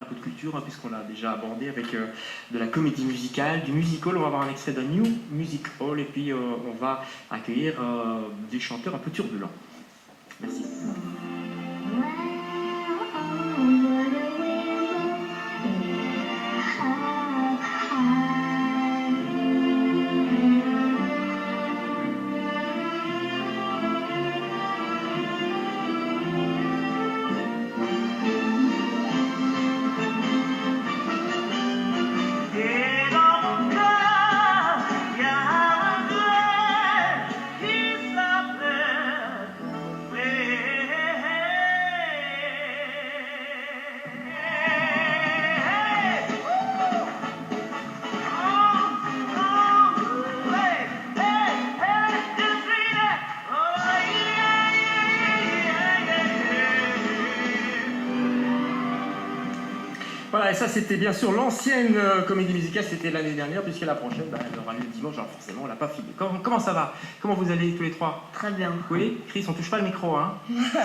peu de culture, hein, puisqu'on l'a déjà abordé avec de la comédie musicale, du musical. On va avoir un extrait d'un New Music Hall, et puis on va accueillir des chanteurs un peu turbulents. Merci. Voilà, et ça c'était bien sûr l'ancienne comédie musicale, c'était l'année dernière, puisque la prochaine, elle aura lieu dimanche, alors forcément on l'a pas filmé. Comment ça va? Comment vous allez tous les trois? Très bien. Oui, Chris, on touche pas le micro, hein.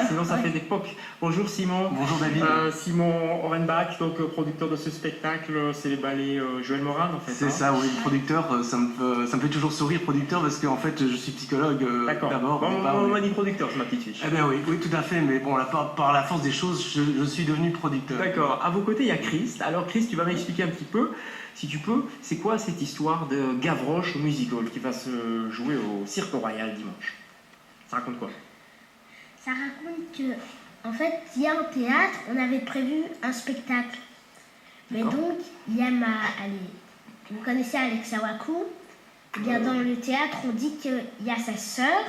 Sinon ça fait des pocs. Bonjour Simon. Bonjour David. Simon Orenbach, donc producteur de ce spectacle, c'est les ballets Joël Moran en fait. C'est ça, oui, producteur, ça me fait toujours sourire producteur parce qu'en fait je suis psychologue d'abord. Bon, on m'a dit producteur, c'est ma petite fiche. Eh bien oui, tout à fait, mais bon, par la force des choses, je suis devenu producteur. D'accord, à vos côtés il y a Chris. Alors Chris, tu vas m'expliquer un petit peu, si tu peux, c'est quoi cette histoire de Gavroche musical qui va se jouer au Cirque Royal dimanche? Ça raconte quoi? Ça raconte que, en fait, hier au théâtre, on avait prévu un spectacle. Mais donc, il y a vous connaissez Alexa Wakou? Eh bien, dans le théâtre, on dit qu'il y a sa sœur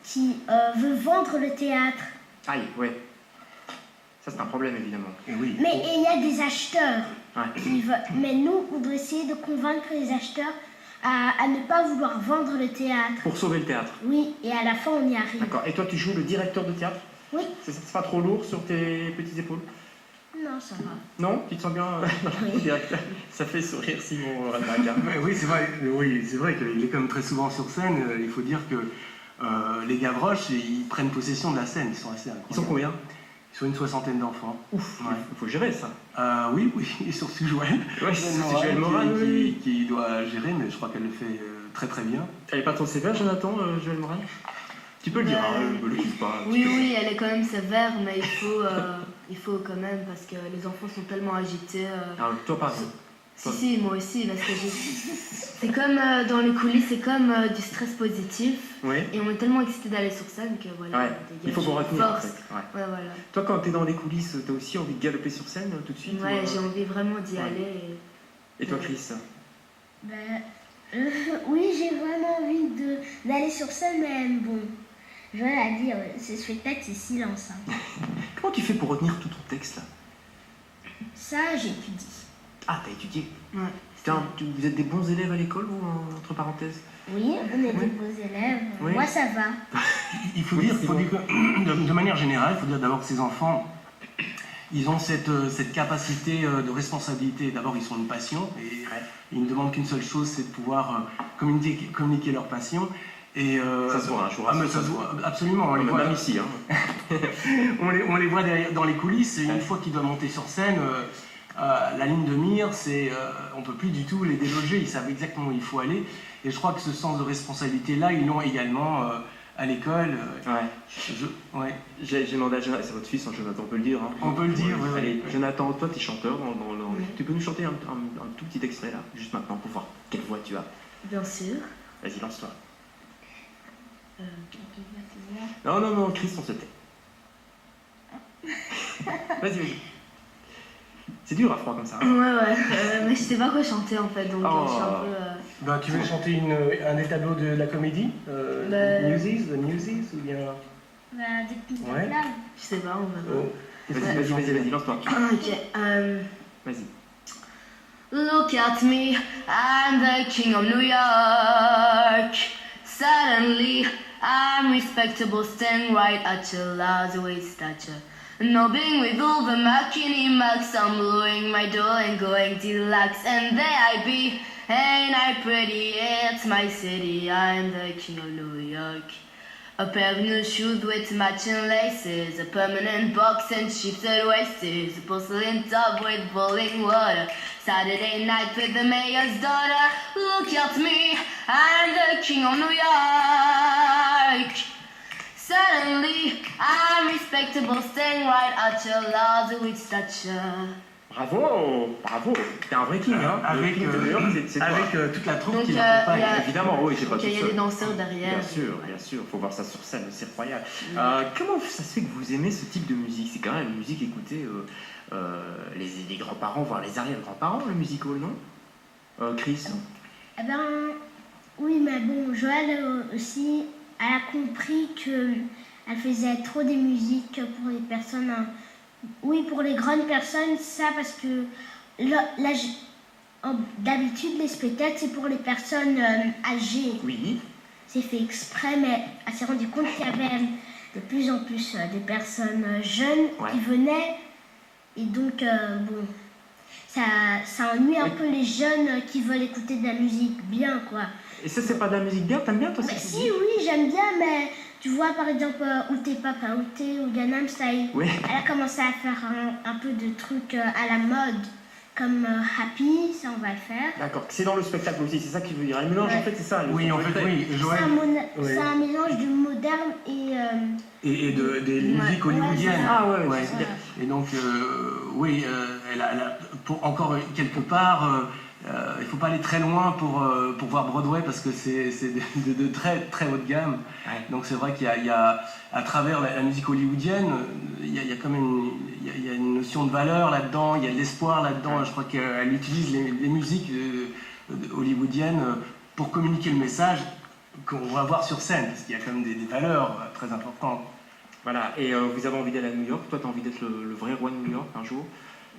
qui veut vendre le théâtre. Aïe, ouais. Ça, c'est un problème, évidemment. Et oui. Mais il y a des acheteurs. Ouais. Mais nous, on doit essayer de convaincre les acheteurs à ne pas vouloir vendre le théâtre. Pour sauver le théâtre. Oui, et à la fin, on y arrive. D'accord. Et toi, tu joues le directeur de théâtre? Oui. C'est pas trop lourd sur tes petites épaules? Non, ça va. Non? Tu te sens bien dans le Oui. directeur? Ça fait sourire Simon Rademacher. Oui, c'est vrai qu'il est quand même très souvent sur scène. Il faut dire que les Gavroches, ils prennent possession de la scène, ils sont assez incroyables. Ils sont combien? Ils sont une soixantaine d'enfants. Ouf, ouais. Il faut gérer ça. Oui, et surtout Joël. Ouais, c'est Joël Moran, oui. Qui doit gérer, mais je crois qu'elle le fait très très bien. Elle est pas trop sévère, Jonathan, Joël Moran? Tu peux le dire, hein, le dis pas. Oui, elle est quand même sévère, mais il faut quand même, parce que les enfants sont tellement agités. Alors, toi, pas. Si, moi aussi, parce que c'est comme dans les coulisses, c'est comme du stress positif. Oui. Et on est tellement excités d'aller sur scène que voilà. Ouais. Il faut vous retenir. En fait. Ouais, voilà. Toi, quand t'es dans les coulisses, t'as aussi envie de galoper sur scène tout de suite? Ouais, j'ai envie vraiment d'y aller. Et toi, Chris? Oui, j'ai vraiment envie d'aller sur scène, mais bon, je vais la dire, ce spectacle, c'est silence. Hein. Comment tu fais pour retenir tout ton texte là? Ça, j'étudie. Ah, t'as étudié? Ouais. Vous êtes des bons élèves à l'école ou entre parenthèses? Oui, on est des beaux élèves. Oui. Moi, ça va. Il faut dire que, de manière générale, il faut dire d'abord que ces enfants, ils ont cette capacité de responsabilité. D'abord, ils sont une passion et ils ne demandent qu'une seule chose, c'est de pouvoir communiquer leur passion. Et, ça se voit, je vous rassure. Ça se voit, absolument. On les voit même ici. Hein. on les voit dans les coulisses, et une fois qu'ils doivent monter sur scène, la ligne de mire, on ne peut plus du tout les déloger, ils savent exactement où il faut aller. Et je crois que ce sens de responsabilité-là, ils l'ont également à l'école. J'ai demandé à Jonathan, c'est votre fils, hein, Jonathan, on peut le dire. Hein. On peut le dire, oui. Allez, Jonathan, toi, tu es chanteur. Tu peux nous chanter un tout petit extrait là, juste maintenant, pour voir quelle voix tu as? Bien sûr. Vas-y, lance-toi. Non, Chris, on se tait. Vas-y. C'est dur à froid comme ça. Hein. Ouais, mais je sais pas quoi chanter en fait, donc je suis un peu... Tu veux chanter un des tableaux de la comédie The Newsies ou bien... Des petites flammes. Je sais pas, on verra. Vas-y, lance-toi. Ok, Vas-y. Look at me, I'm the king of New York. Suddenly, I'm respectable, standing right at your lousy stature. Nobbing with all the McKinney Max, I'm blowing my door and going deluxe. And there I be, ain't I pretty? It's my city, I'm the king of New York. A pair of new shoes with matching laces, a permanent box and shifted waists, a porcelain tub with boiling water, Saturday night with the mayor's daughter. Look at me, I'm the king of New York. Suddenly, I'm respectable, staying right at your laws with stature. Bravo, bravo, t'es un vrai king, hein. Avec, le king de New York, c'est toi. avec toute la troupe Donc, qui y a- l'accompagne. y a- Évidemment, oui, j'ai pas Donc tout il y a seul. des danseurs derrière. Bien sûr, faut voir ça sur scène, c'est incroyable. Comment ça se fait que vous aimez ce type de musique? C'est quand même une musique écoutée les grands-parents, voire les arrière-grands-parents, le music hall, non Chris? Eh ben, oui, mais bon, Joël aussi, elle a compris qu'elle faisait trop des musiques pour les personnes. Oui, pour les grandes personnes, ça parce que d'habitude, les spectacles, c'est pour les personnes âgées. Oui. C'est fait exprès, mais elle s'est rendue compte qu'il y avait de plus en plus des personnes jeunes Ouais. qui venaient. Et donc, bon, ça ennuie un peu les jeunes qui veulent écouter de la musique bien, quoi. Et ça, c'est pas de la musique bien? T'aimes bien, toi, Mais cette si, musique? oui, j'aime bien, mais tu vois, par exemple, Outé Papa Outé ou Gangnam Style, Oui. elle a commencé à faire un peu de trucs à la mode, comme Happy, ça on va le faire. D'accord, c'est dans le spectacle aussi, c'est ça qu'il veut dire. Le mélange, Ouais. en fait, c'est ça. Oui, en fait, oui, C'est Joël. c'est un mélange de moderne et... Et des musiques hollywoodiennes. c'est Ah ouais, Ouais. c'est bien. Et donc, oui, elle a- pour encore quelque part, il ne faut pas aller très loin pour voir Broadway parce que c'est de très très haut de gamme. Ouais. Donc c'est vrai qu'il y a, à travers la musique hollywoodienne, il y a quand même il y a une notion de valeur là-dedans, il y a de l'espoir là-dedans. Ouais. Je crois qu'elle utilise les musiques hollywoodiennes pour communiquer le message qu'on va voir sur scène, parce qu'il y a quand même des valeurs très importantes. Voilà, et vous avez envie d'aller à New York, toi, t'as envie d'être le vrai roi de New York un jour?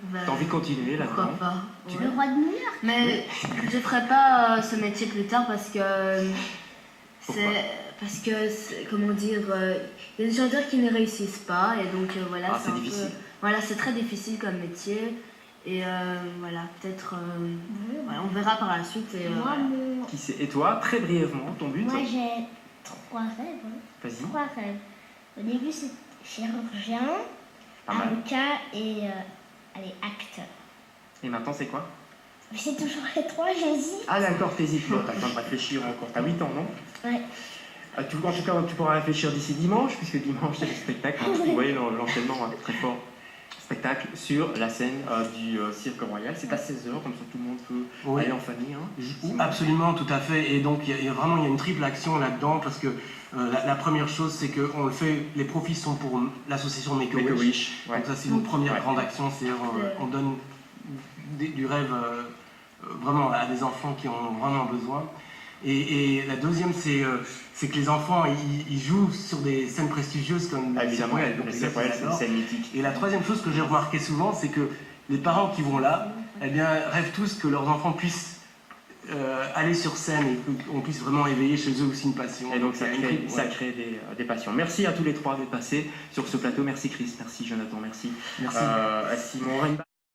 Ben, T'as envie de continuer pourquoi là-dedans? pas. Le Ouais. roi de New York. Mais je ferai pas ce métier plus tard parce que Pourquoi? parce que comment dire, il y a des chanteurs qui ne réussissent pas et donc voilà, Ah, c'est un peu- difficile. voilà, c'est très difficile comme métier et voilà, peut-être voilà, on verra par la suite et Moi, voilà. Qui c'est? Et toi, très brièvement, ton but? moi j'ai 3 rêves. Vas-y. 3 rêves. Au début, c'est chirurgien, Pas mal. avocat et allez, acteur. Et maintenant, c'est quoi? Mais c'est toujours les 3, j'hésite. Ah d'accord, t'hésites pas, t'as le temps de réfléchir encore. T'as 8 ans, non? Ouais. En tout cas, tu pourras réfléchir d'ici dimanche, puisque dimanche, c'est le spectacle. Hein. Vous voyez l'enchaînement très fort. Spectacle sur la scène du Cirque Royal. C'est à 16h, comme ça tout le monde peut Oui. aller en famille. Hein. Absolument, tout à fait. Et donc, il y a vraiment une triple action là-dedans, parce que la première chose, c'est qu'on le fait, les profits sont pour l'association Make-A-Wish. Make-A-Wish, ouais. Donc ça, c'est une première Ouais. grande action, c'est-à-dire on donne du rêve vraiment à des enfants qui en ont vraiment besoin. Et la deuxième, c'est que les enfants, ils jouent sur des scènes prestigieuses comme Ah, le évidemment, Cirque Royal. Donc le les Cirque Royal, gars, c'est ils une adorent. scène mythique. Et la troisième chose que j'ai remarqué souvent, c'est que les parents qui vont là, eh bien, rêvent tous que leurs enfants puissent aller sur scène et qu'on puisse vraiment éveiller chez eux aussi une passion. Et donc ça il y a une crée, triple- ça crée des passions. Merci à tous les trois d'être passés sur ce plateau. Merci Chris, merci Jonathan, merci, Merci. à Simon.